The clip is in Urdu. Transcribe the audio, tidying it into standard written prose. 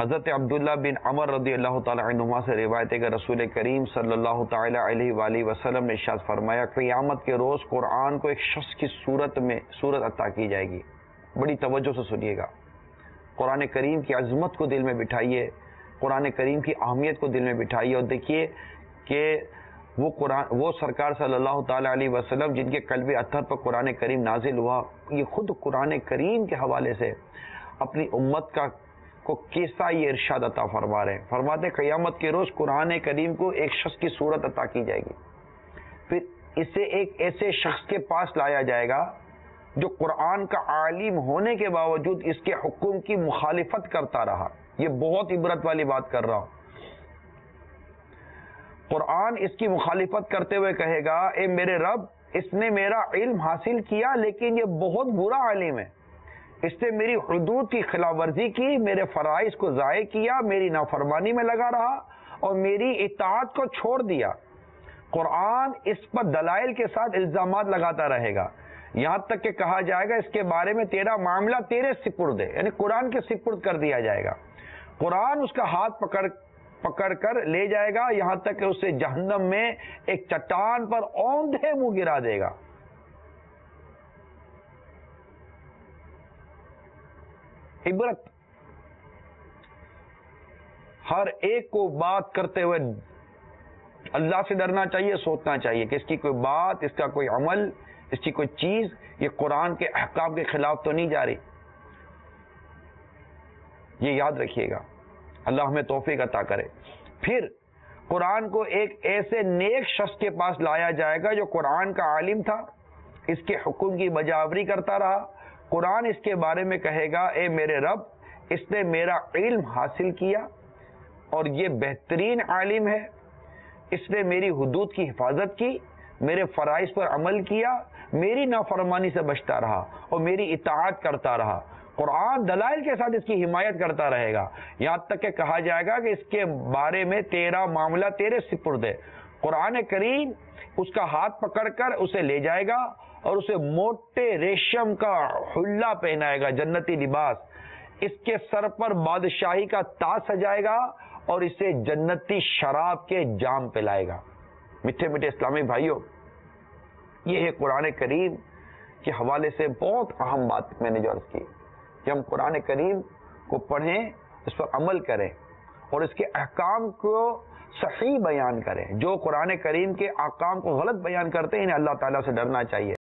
حضرت عبداللہ بن عمر رضی اللہ تعالی عنہما سے روایت ہے کہ رسول کریم صلی اللہ تعالی علیہ وآلہ وسلم نے ارشاد فرمایا قیامت کے روز قرآن کو ایک شخص کی صورت عطا کی جائے گی. بڑی توجہ سے سنیے گا. قرآن کریم کی عظمت کو دل میں بٹھائیے، قرآن کریم کی اہمیت کو دل میں بٹھائیے، اور دیکھیے کہ وہ سرکار صلی اللہ تعالی علیہ وسلم جن کے قلب اطہر پر قرآن کریم نازل ہوا، یہ خود قرآن کریم کے حوالے سے اپنی امت کو کیسا یہ ارشاد عطا فرما رہے ہیں. فرماتے ہیں قیامت کے روز قرآن کریم کو ایک شخص کی صورت عطا کی جائے گی، پھر اسے ایک ایسے شخص کے پاس لایا جائے گا جو قرآن کا عالم ہونے کے باوجود اس کے حکم کی مخالفت کرتا رہا. یہ بہت عبرت والی بات کر رہا ہوں. قرآن اس کی مخالفت کرتے ہوئے کہے گا اے میرے رب، اس نے میرا علم حاصل کیا لیکن یہ بہت برا عالم ہے، اس نے میری حدود کی خلاف ورزی کی، میرے فرائض کو ضائع کیا، میری نافرمانی میں لگا رہا اور میری اطاعت کو چھوڑ دیا. قرآن اس پر دلائل کے ساتھ الزامات لگاتا رہے گا، یہاں تک کہ کہا جائے گا اس کے بارے میں تیرا معاملہ تیرے سپرد ہے، یعنی قرآن کے سپرد کر دیا جائے گا. قرآن اس کا ہاتھ پکڑ کر لے جائے گا، یہاں تک کہ اسے جہنم میں ایک چٹان پر اوندھے منہ گرا دے گا. عبرت. ہر ایک کو بات کرتے ہوئے اللہ سے ڈرنا چاہیے، سوچنا چاہیے کہ اس کی کوئی بات، اس کا کوئی عمل، اس کی کوئی چیز یہ قرآن کے احکام کے خلاف تو نہیں جا رہی. یہ یاد رکھیے گا. اللہ ہمیں توفیق عطا کرے. پھر قرآن کو ایک ایسے نیک شخص کے پاس لایا جائے گا جو قرآن کا عالم تھا، اس کے حکم کی بجاوری کرتا رہا. قرآن اس کے بارے میں کہے گا اے میرے رب، اس نے میرا علم حاصل کیا اور یہ بہترین عالم ہے، اس نے میری حدود کی حفاظت کی، میرے فرائض پر عمل کیا، میری نافرمانی سے بچتا رہا اور میری اطاعت کرتا رہا. قرآن دلائل کے ساتھ اس کی حمایت کرتا رہے گا، یہاں تک کہ کہا جائے گا کہ اس کے بارے میں تیرا معاملہ تیرے سپرد ہے. قرآن کریم اس کا ہاتھ پکڑ کر اسے لے جائے گا اور اسے موٹے ریشم کا حلہ پہنائے گا، جنتی لباس، اس کے سر پر بادشاہی کا تاج سجائے گا اور اسے جنتی شراب کے جام پلائے گا. میٹھے میٹھے اسلامی بھائیوں، یہ ہے قرآن کریم کے حوالے سے بہت اہم بات میں نے جو عرض کی کہ ہم قرآن کریم کو پڑھیں، اس پر عمل کریں اور اس کے احکام کو صحیح بیان کریں. جو قرآن کریم کے احکام کو غلط بیان کرتے ہیں انہیں اللہ تعالیٰ سے ڈرنا چاہیے.